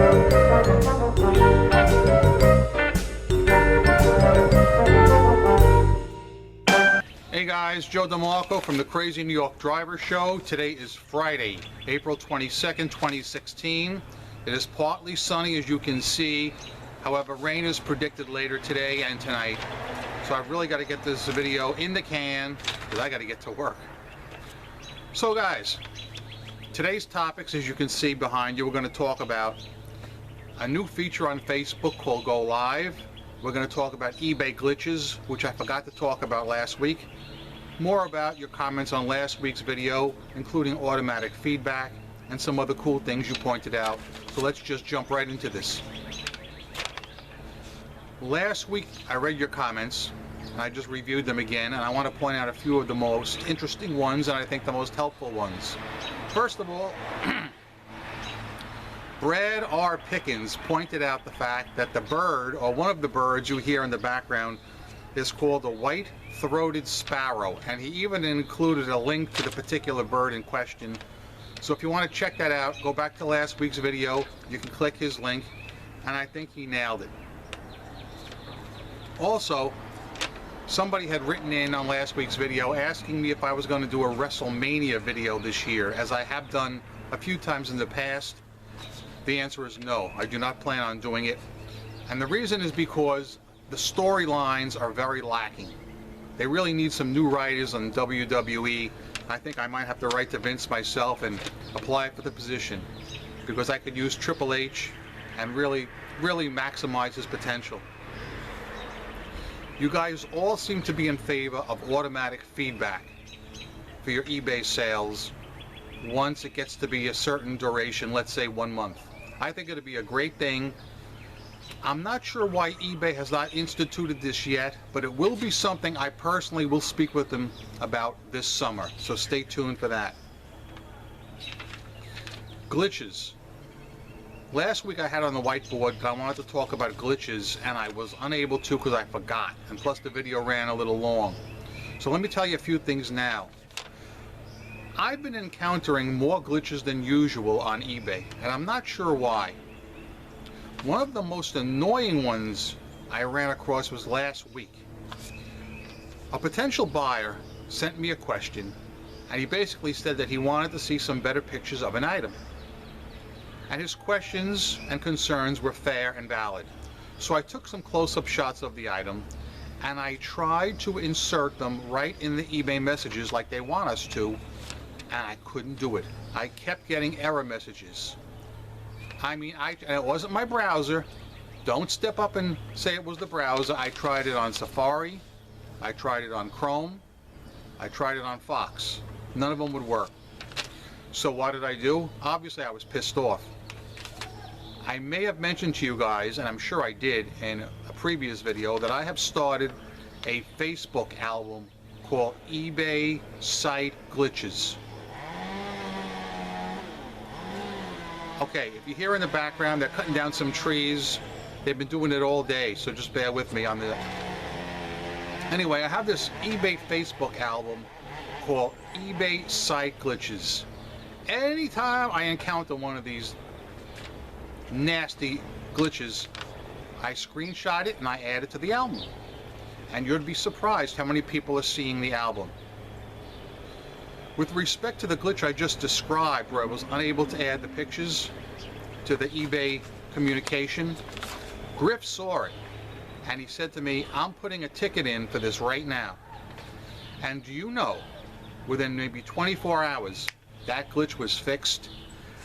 Hey guys, Joe DeMarco from the Crazy New York Driver Show. Today is Friday, April 22nd, 2016. It is partly sunny, as you can see. However, rain is predicted later today and tonight. So I've really got to get this video in the can because I got to get to work. So guys, today's topics, as you can see behind you, we're going to talk about a new feature on Facebook called Go Live. We're going to talk about eBay glitches, which I forgot to talk about last week. More about your comments on last week's video, including automatic feedback and some other cool things you pointed out. So let's just jump right into this. Last week I read your comments and I just reviewed them again, and I want to point out a few of the most interesting ones and I think the most helpful ones. First of all, Brad R. Pickens pointed out the fact that the bird, or one of the birds you hear in the background, is called the white-throated sparrow, and he even included a link to the particular bird in question. So if you want to check that out, go back to last week's video, you can click his link, and I think he nailed it. Also, somebody had written in on last week's video asking me if I was going to do a WrestleMania video this year, as I have done a few times in the past. The answer is no, I do not plan on doing it. And the reason is because the storylines are very lacking. They really need some new writers on WWE. I think I might have to write to Vince myself and apply for the position, because I could use Triple H and really maximize his potential. You guys all seem to be in favor of automatic feedback for your eBay sales once it gets to be a certain duration, let's say 1 month. I think it'd be a great thing. I'm not sure why eBay has not instituted this yet, but it will be something I personally will speak with them about this summer, so stay tuned for that. Glitches. Last week I had on the whiteboard that I wanted to talk about glitches, and I was unable to because I forgot, and plus the video ran a little long. So let me tell you a few things now. I've been encountering more glitches than usual on eBay, and I'm not sure why. One of the most annoying ones I ran across was last week. A potential buyer sent me a question, and he basically said that he wanted to see some better pictures of an item. And his questions and concerns were fair and valid. So I took some close-up shots of the item, and I tried to insert them right in the eBay messages like they want us to, and I couldn't do it. I kept getting error messages. I mean, it wasn't my browser. Don't step up and say it was the browser. I tried it on Safari. I tried it on Chrome. I tried it on Fox. None of them would work. So what did I do? Obviously, I was pissed off. I may have mentioned to you guys, and I'm sure I did in a previous video, that I have started a Facebook album called eBay Site Glitches. Okay, if you hear in the background, they're cutting down some trees. They've been doing it all day, so just bear with me on the... Anyway, I have this eBay Facebook album called eBay Site Glitches. Anytime I encounter one of these nasty glitches, I screenshot it and I add it to the album. And you'd be surprised how many people are seeing the album. With respect to the glitch I just described, where I was unable to add the pictures to the eBay communication, Griff saw it, and he said to me, I'm putting a ticket in for this right now. And do you know, within maybe 24 hours, that glitch was fixed.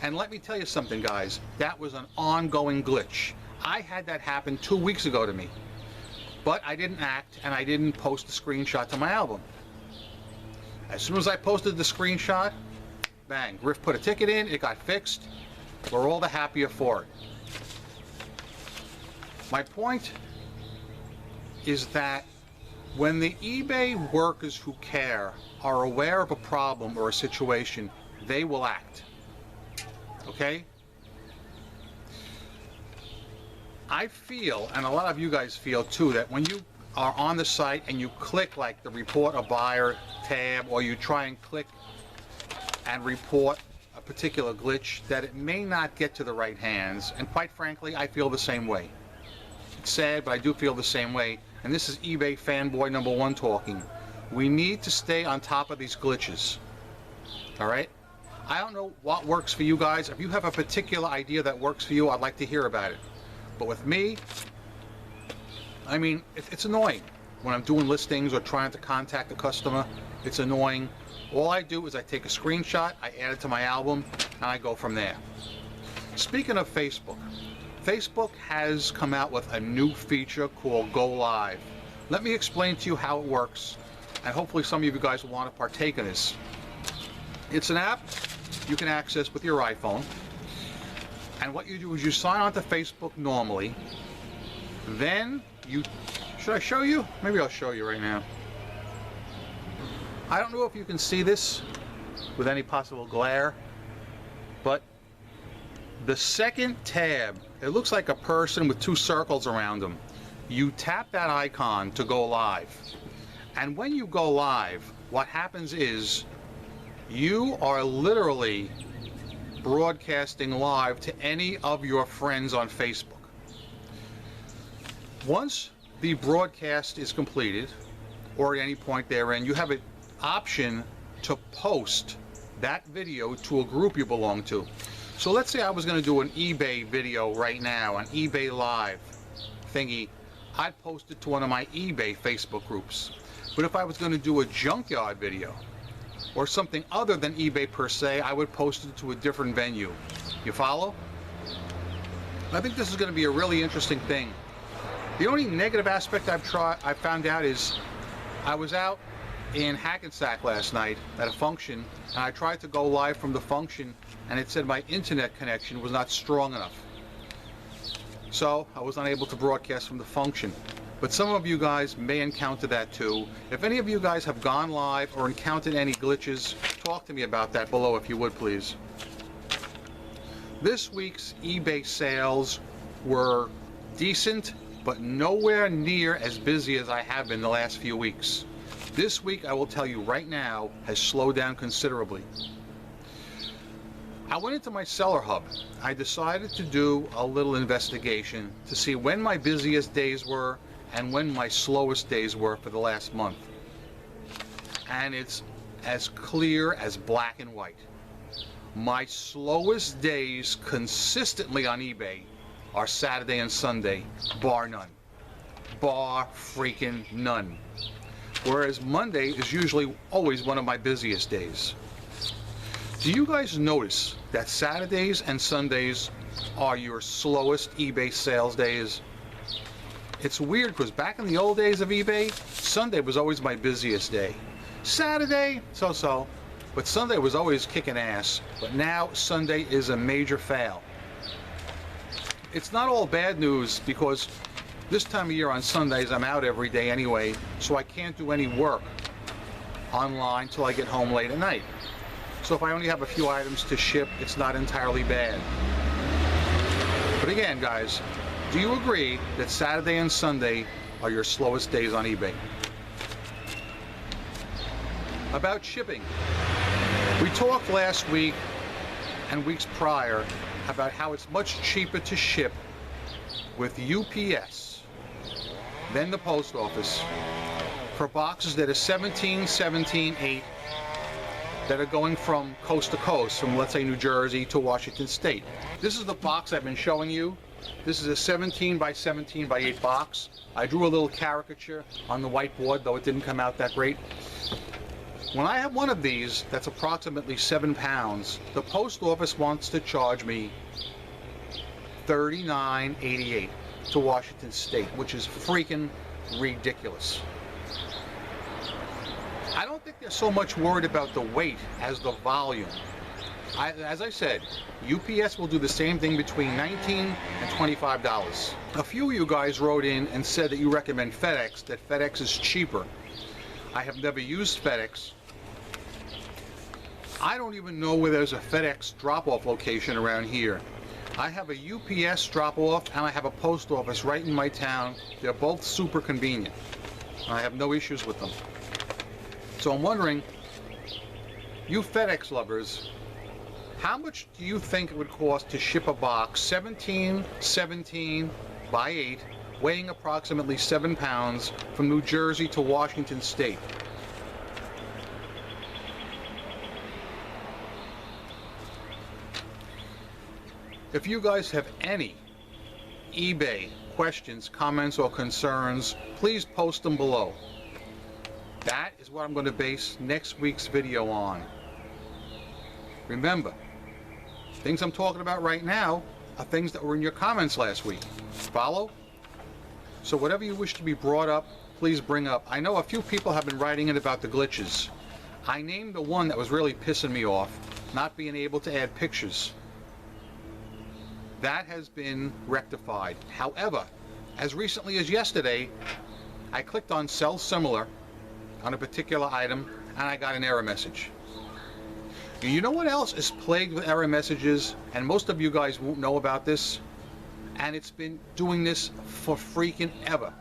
And let me tell you something, guys, that was an ongoing glitch. I had that happen 2 weeks ago to me, but I didn't act and I didn't post a screenshot to my album. As soon as I posted the screenshot, bang, Griff put a ticket in, it got fixed. We're all the happier for it. My point is that when the eBay workers who care are aware of a problem or a situation, they will act. Okay? I feel, and a lot of you guys feel too, that when you are on the site and you click like the report a buyer tab, or you try and click and report a particular glitch that it may not get to the right hands, and quite frankly, I feel the same way. It's sad, but I do feel the same way, and this is eBay fanboy number one talking. We need to stay on top of these glitches. All right? I don't know what works for you guys. If you have a particular idea that works for you, I'd like to hear about it. But with me, I mean, it's annoying. When I'm doing listings or trying to contact a customer, it's annoying. All I do is I take a screenshot, I add it to my album, and I go from there. Speaking of Facebook, Facebook has come out with a new feature called Go Live. Let me explain to you how it works, and hopefully some of you guys will want to partake in this. It's an app you can access with your iPhone, and what you do is you sign on to Facebook normally, then you, should I show you? Maybe I'll show you right now. I don't know if you can see this with any possible glare, but the second tab, it looks like a person with two circles around them. You tap that icon to go live, and when you go live, what happens is you are literally broadcasting live to any of your friends on Facebook. Once the broadcast is completed, or at any point therein, you have an option to post that video to a group you belong to. So let's say I was going to do an eBay video right now, an eBay live thingy. I'd post it to one of my eBay Facebook groups. But if I was going to do a junkyard video, or something other than eBay per se, I would post it to a different venue. You follow? I think this is going to be a really interesting thing. The only negative aspect I've found out is I was out in Hackensack last night at a function, and I tried to go live from the function, and it said my internet connection was not strong enough. So I was unable to broadcast from the function. But some of you guys may encounter that too. If any of you guys have gone live or encountered any glitches, talk to me about that below if you would, please. This week's eBay sales were decent, but nowhere near as busy as I have been the last few weeks. This week, I will tell you right now, has slowed down considerably. I went into my seller hub. I decided to do a little investigation to see when my busiest days were and when my slowest days were for the last month. And it's as clear as black and white. My slowest days consistently on eBay are Saturday and Sunday, bar none. Bar freaking none. Whereas Monday is usually always one of my busiest days. Do you guys notice that Saturdays and Sundays are your slowest eBay sales days? It's weird because back in the old days of eBay, Sunday was always my busiest day. Saturday, so-so, but Sunday was always kicking ass. But now Sunday is a major fail. It's not all bad news because this time of year on Sundays I'm out every day anyway, so I can't do any work online till I get home late at night. So if I only have a few items to ship, it's not entirely bad. But again, guys, do you agree that Saturday and Sunday are your slowest days on eBay? About shipping. We talked last week and weeks prior about how it's much cheaper to ship with UPS than the post office for boxes that are 17-8 that are going from coast to coast, from let's say New Jersey to Washington State. This is the box I've been showing you. This is a 17 by 17 by 8 box. I drew a little caricature on the whiteboard, though it didn't come out that great. When I have one of these that's approximately 7 pounds, the post office wants to charge me $39.88 to Washington State, which is freaking ridiculous. I don't think they're so much worried about the weight as the volume. As I said, UPS will do the same thing between $19 and $25. A few of you guys wrote in and said that you recommend FedEx, that FedEx is cheaper. I have never used FedEx. I don't even know where there's a FedEx drop-off location around here. I have a UPS drop-off and I have a post office right in my town. They're both super convenient. I have no issues with them. So I'm wondering, you FedEx lovers, How much do you think it would cost to ship a box 17 by 8, weighing approximately 7 pounds, from New Jersey to Washington State? If you guys have any eBay questions, comments, or concerns, please post them below. That is what I'm going to base next week's video on. Remember, things I'm talking about right now are things that were in your comments last week. Follow? So whatever you wish to be brought up, please bring up. I know a few people have been writing in about the glitches. I named the one that was really pissing me off, not being able to add pictures. That has been rectified. However, as recently as yesterday, I clicked on Sell Similar on a particular item and I got an error message. And you know what else is plagued with error messages, and most of you guys won't know about this, and it's been doing this for freaking ever,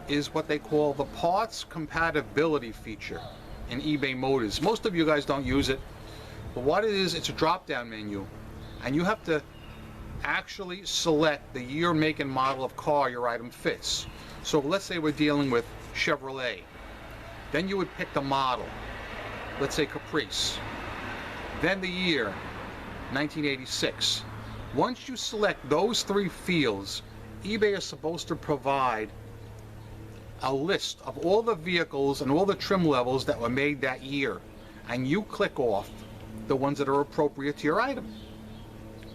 is what they call the parts compatibility feature in eBay Motors. Most of you guys don't use it, but what it is, it's a drop-down menu, and you have to actually select the year, make, and model of car your item fits. So let's say we're dealing with Chevrolet. Then you would pick the model, let's say Caprice. Then the year, 1986. Once you select those three fields, eBay is supposed to provide a list of all the vehicles and all the trim levels that were made that year, and you click off the ones that are appropriate to your item.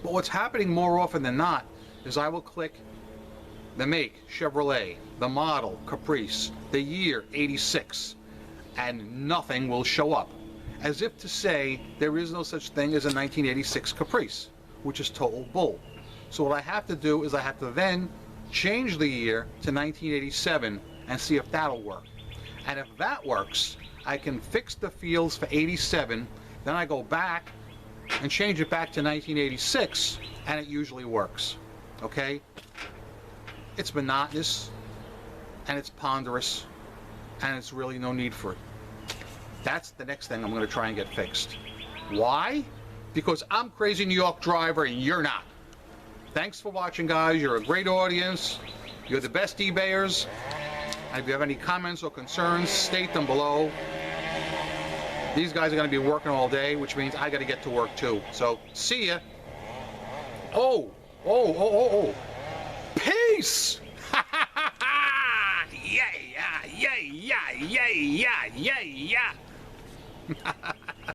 But what's happening more often than not is I will click the make, Chevrolet, the model, Caprice, the year, 86, and nothing will show up, as if to say there is no such thing as a 1986 Caprice, which is total bull. So what I have to do is I have to then change the year to 1987 and see if that'll work. And if that works, I can fix the fields for 87, then I go back and change it back to 1986, and it usually works. Okay? It's monotonous, and it's ponderous, and it's really no need for it. That's the next thing I'm going to try and get fixed. Why? Because I'm Crazy New York Driver and you're not. Thanks for watching, guys. You're a great audience. You're the best eBayers. And if you have any comments or concerns, state them below. These guys are going to be working all day, which means I got to get to work too. So, see ya. Peace! Yeah.